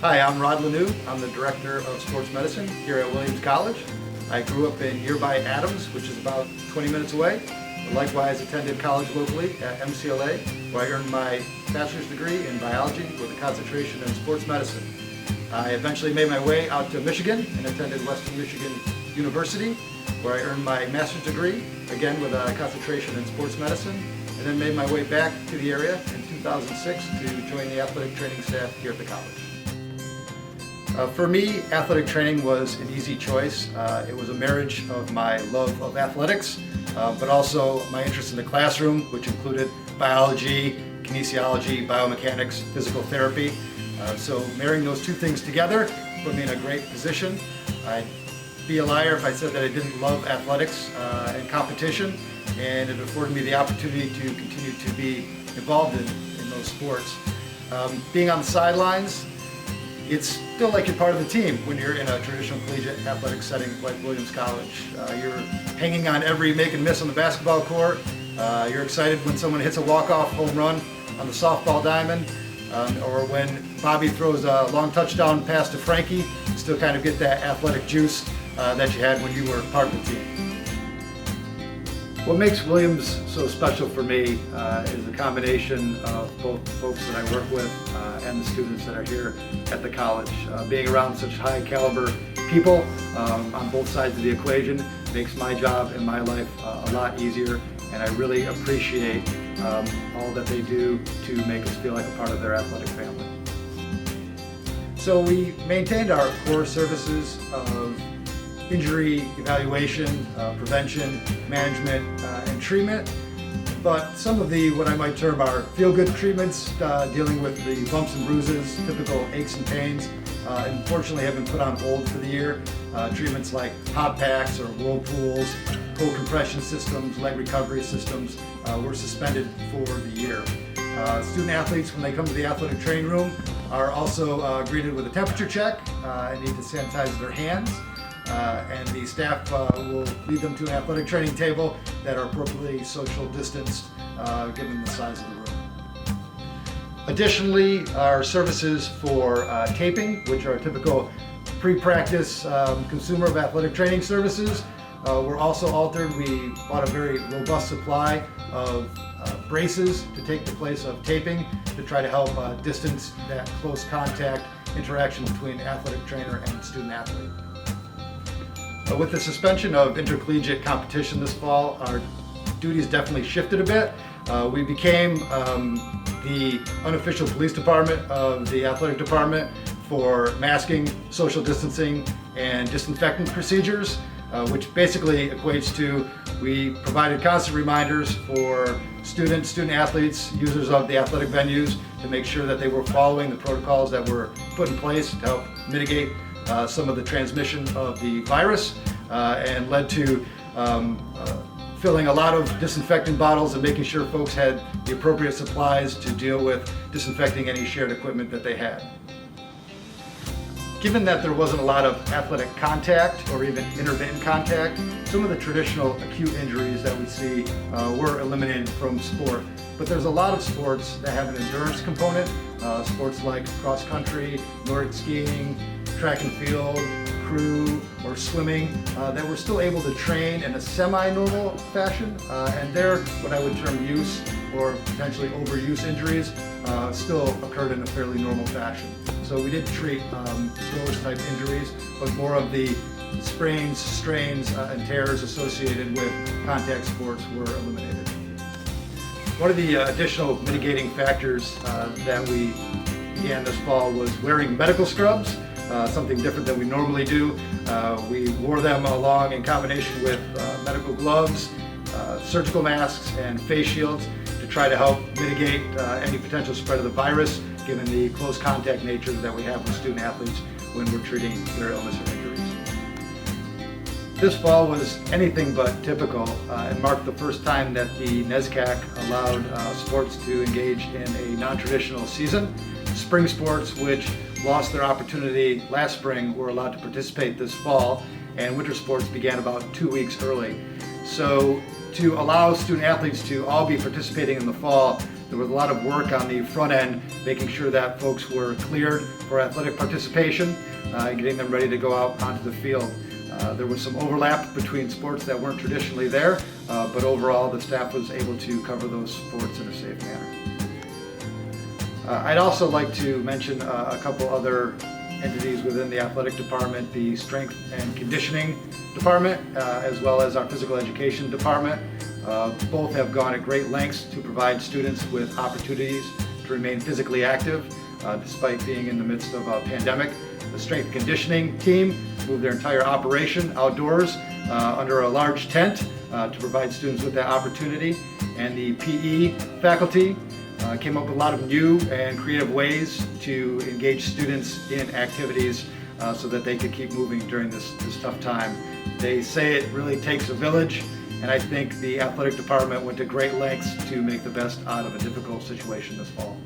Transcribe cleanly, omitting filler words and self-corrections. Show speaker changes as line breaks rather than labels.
Hi, I'm Rod Lanoue. I'm the Director of Sports Medicine here at Williams College. I grew up in nearby Adams, which is about 20 minutes away. Likewise, attended college locally at MCLA, where I earned my bachelor's degree in biology with a concentration in sports medicine. I eventually made my way out to Michigan and attended Western Michigan University, where I earned my master's degree, again with a concentration in sports medicine, and then made my way back to the area in 2006 to join the athletic training staff here at the college. For me, athletic training was an easy choice. It was a marriage of my love of athletics, but also my interest in the classroom, which included biology, kinesiology, biomechanics, physical therapy. So marrying those two things together put me in a great position. I'd be a liar if I said that I didn't love athletics and competition, and it afforded me the opportunity to continue to be involved in those sports. Being on the sidelines, it's still like you're part of the team when you're in a traditional collegiate athletic setting like Williams College. You're hanging on every make and miss on the basketball court. You're excited when someone hits a walk-off home run on the softball diamond, or when Bobby throws a long touchdown pass to Frankie. You still kind of get that athletic juice that you had when you were part of the team. What makes Williams so special for me is a combination of both the folks that I work with and the students that are here at the college. Being around such high caliber people on both sides of the equation makes my job and my life a lot easier, and I really appreciate all that they do to make us feel like a part of their athletic family. So we maintained our core services of injury evaluation, prevention, management, and treatment. But some of the, what I might term, our feel-good treatments, dealing with the bumps and bruises, typical aches and pains, unfortunately have been put on hold for the year. Treatments like hot packs or whirlpools, cold compression systems, leg recovery systems were suspended for the year. Student athletes, when they come to the athletic training room, are also greeted with a temperature check and need to sanitize their hands. And the staff will lead them to an athletic training table that are appropriately social distanced given the size of the room. Additionally, our services for taping, which are typical pre-practice consumer of athletic training services, were also altered. We bought a very robust supply of braces to take the place of taping to try to help distance that close contact interaction between athletic trainer and student athlete. With the suspension of intercollegiate competition this fall, our duties definitely shifted a bit. We became the unofficial police department of the athletic department for masking, social distancing, and disinfectant procedures, which basically equates to we provided constant reminders for student athletes, users of the athletic venues, to make sure that they were following the protocols that were put in place to help mitigate some of the transmission of the virus, and led to filling a lot of disinfectant bottles and making sure folks had the appropriate supplies to deal with disinfecting any shared equipment that they had. Given that there wasn't a lot of athletic contact or even intermittent contact, some of the traditional acute injuries that we see were eliminated from sport. But there's a lot of sports that have an endurance component, sports like cross country, Nordic skiing, track and field, crew, or swimming, that we're still able to train in a semi-normal fashion, and there, what I would term use or potentially overuse injuries still occurred in a fairly normal fashion. So we did treat those type injuries, but more of the sprains, strains, and tears associated with contact sports were eliminated. One of the additional mitigating factors that we began this fall was wearing medical scrubs. Something different than we normally do. We wore them along in combination with medical gloves, surgical masks, and face shields to try to help mitigate any potential spread of the virus, given the close contact nature that we have with student athletes when we're treating their illness or injuries. This fall was anything but typical and marked the first time that the NESCAC allowed sports to engage in a non-traditional season. Spring sports, which lost their opportunity last spring, were allowed to participate this fall, and winter sports began about 2 weeks early. So to allow student athletes to all be participating in the fall There was a lot of work on the front end, making sure that folks were cleared for athletic participation, getting them ready to go out onto the field. There was some overlap between sports that weren't traditionally there, but overall the staff was able to cover those sports in a safe manner. I'd also like to mention a couple other entities within the athletic department, the strength and conditioning department, as well as our physical education department. Both have gone at great lengths to provide students with opportunities to remain physically active, despite being in the midst of a pandemic. The strength and conditioning team moved their entire operation outdoors under a large tent to provide students with that opportunity. And the PE faculty came up with a lot of new and creative ways to engage students in activities so that they could keep moving during this tough time. They say it really takes a village, and I think the athletic department went to great lengths to make the best out of a difficult situation this fall.